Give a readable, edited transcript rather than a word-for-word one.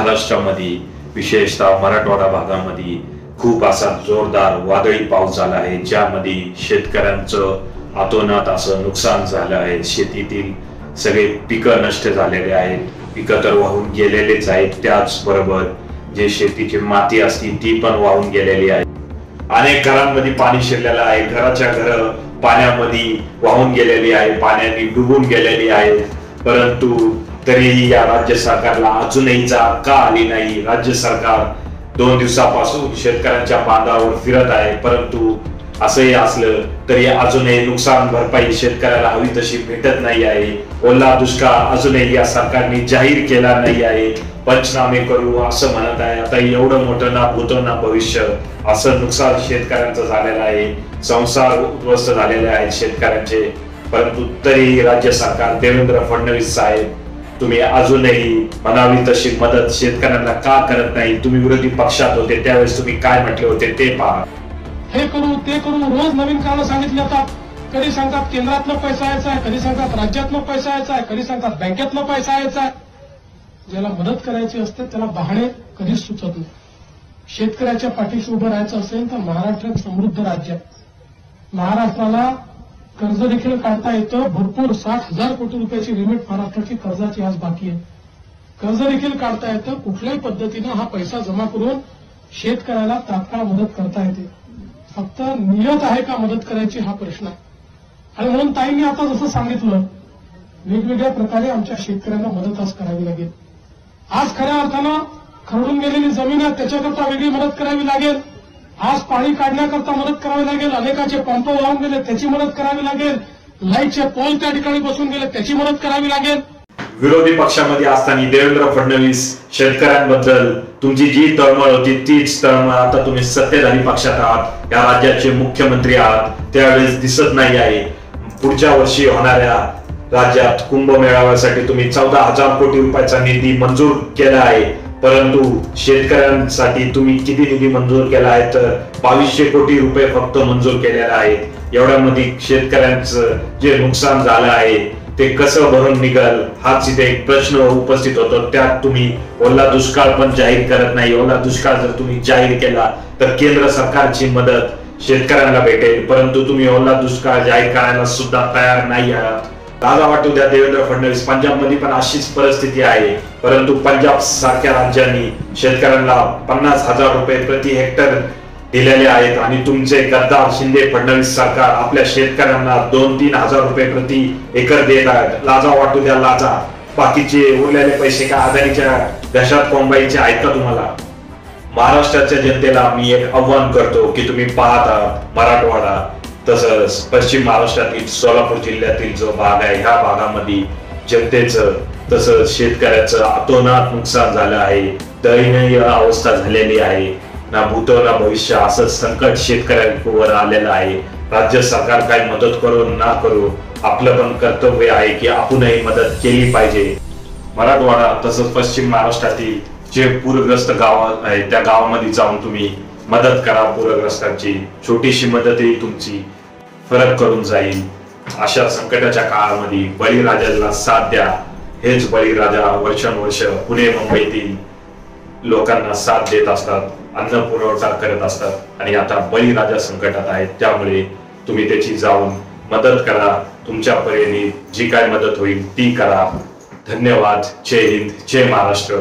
महाराष्ट्रामध्ये विशेषतः मराठवाडा भागामध्ये खूप असा जोरदार वादळी पाऊस झाला आहे, ज्यामध्ये शेतकऱ्यांचं अतोनात असं नुकसान झालं आहे। शेतीतील सगळे पिकं नष्ट झालेले आहेत, पिकं तर वाहून गेलेलेच आहेत, त्याचबरोबर जे शेतीची माती असती ती पण वाहून गेलेली आहे। अनेक घरांमध्ये पाणी शिरलेलं आहे, घराच्या घर पाण्यामध्ये वाहून गेलेली आहे, पाण्याने डुबून गेलेली आहे। परंतु तरीही या राज्य सरकारला अजूनही जाग का आली नाही? राज्य सरकार 2 दिवसापासून शेतकऱ्यांच्या बांधावर फिरत आहे, परंतु असंही असलं तरी अजूनही नुकसान भरपाई शेतकऱ्याला हवी तशी भेटत नाही आहे। ओला दुष्काळ अजूनही या सरकारने जाहीर केला नाही आहे। पंचनामे करू असं म्हणत आहे, आता एवढं मोठं ना भूतो ना भविष्य असं नुकसान शेतकऱ्यांचं झालेलं आहे, संसार उद्ध्वस्त झालेले आहेत शेतकऱ्यांचे। परंतु तरी राज्य सरकार, देवेंद्र फडणवीस साहेब, तुम्ही अजूनही म्हणावी तशी मदत शेतकऱ्यांना का करत नाही? तुम्ही विरोधी पक्षात होते त्यावेळेस तुम्ही काय म्हटले होते ते पहा। हे करू ते करू रोज नवीन कारण सांगितले जातात। कधी सांगतात केंद्रातला पैसा यायचा आहे, कधी सांगतात राज्यातला पैसा यायचा आहे, कधी सांगतात बँकेतला पैसा यायचा आहे। ज्याला मदत करायची असते त्याला बहाणे कधीच सुचत नाही। शेतकऱ्याच्या पाठीशी उभं राहायचं असेल तर महाराष्ट्र समृद्ध राज्य आहे, महाराष्ट्राला कर्ज देखील काढता येतं। भरपूर 60,000 कोटी रुपयाची लिमिट महाराष्ट्राची कर्जाची आज बाकी आहे, कर्ज देखील काढता येतं। कुठल्याही पद्धतीनं हा पैसा जमा करून शेतकऱ्याला तात्काळ मदत करता येते, फक्त नियत आहे का मदत करायची हा प्रश्न आहे। आणि म्हणून ताईंनी आता जसं सांगितलं, वेगवेगळ्या प्रकारे आमच्या शेतकऱ्यांना मदत आज करावी लागेल। आज खऱ्या अर्थानं खरडून गेलेली जमीन आहे त्याच्याकरता वेगळी मदत करावी लागेल, आज पाणी काढण्याकरता मदत करावी लागेल, अनेकाचे पंप वाहून गेले त्याची मदत करावी लागेल, लाईटचे पोल त्या ठिकाणी बसून गेले त्याची मदत करावी लागेल। विरोधी पक्षामध्ये असताना देवेंद्र फडणवीस शेतकऱ्यांबद्दल तुमची जी तळमळ होती तीच तळमळ आता तुम्ही सत्तेधारी पक्षात आहात, या राज्याचे मुख्यमंत्री आहात, त्यावेळेस दिसत नाही आहे। पुढच्या वर्षी होणाऱ्या राज्यात कुंभमेळाव्यासाठी तुम्ही 14,000 कोटी रुपयाचा निधी मंजूर केला आहे, परंतु शेतकऱ्यांसाठी तुम्ही किती निधी मंजूर केला आहे? तर 2200 कोटी रुपये फक्त मंजूर केलेला आहे। एवढ्यामध्ये शेतकऱ्यांचं जे नुकसान झालं आहे ते कसं भरून निघेल हाच इथे एक प्रश्न उपस्थित होतो। त्यात तुम्ही ओला दुष्काळ पण जाहीर करत नाही। ओला दुष्काळ जर तुम्ही जाहीर केला तर केंद्र सरकारची मदत शेतकऱ्यांना भेटेल, परंतु तुम्ही ओला दुष्काळ जाहीर करायला सुद्धा तयार नाही आहात। लाजा वाटू द्या देवेंद्र फडणवीस, पंजाबमध्ये पण अशीच परिस्थिती आहे, परंतु पंजाब सारख्या राज्यांनी शेतकऱ्यांना 50,000 रुपये प्रति हेक्टर दिलेले आहेत आणि तुमचे गद्दार शिंदे फडणवीस सरकार आपल्या शेतकऱ्यांना 2-3 हजार रुपये प्रति एकर देत आहेत। लाजा वाटू द्या लाजा। बाकीचे उरलेले पैसे का अदानीच्या घशात कोंबायचे आहेत का तुम्हाला? महाराष्ट्राच्या जनतेला मी एक आव्हान करतो की तुम्ही पाहत आहात मराठवाडा तसंच पश्चिम महाराष्ट्रातील सोलापूर जिल्ह्यातील जो भाग आहे, ह्या भागामध्ये जनतेचं तसंच शेतकऱ्याचं अतोनात नुकसान झालं आहे, दयनीय अवस्था झालेली आहे। ना भूतो ना भविष्य असं संकट शेतकऱ्यांवर आलेलं आहे। राज्य सरकार काही मदत करो ना करो, आपलं पण कर्तव्य आहे की आपणही मदत केली पाहिजे। मराठवाडा तसंच पश्चिम महाराष्ट्रातील जे पूरग्रस्त गाव आहेत त्या गावामध्ये जाऊन तुम्ही मदत करा पूरग्रस्तांची, छोटीशी मदतही तुमची फरक करून जाईल। अशा संकटाच्या काळामध्ये बळीराजाला साथ द्या। हेच बळीराजा वर्षानुवर्ष पुणे मुंबईतील लोकांना साथ देत असतात, अन्न पुरवठा करत असतात आणि आता बळीराजा संकटात आहेत, त्यामुळे तुम्ही त्याची जाऊन मदत करा। तुमच्या परीने जी काय मदत होईल ती करा। धन्यवाद। जय हिंद, जय महाराष्ट्र।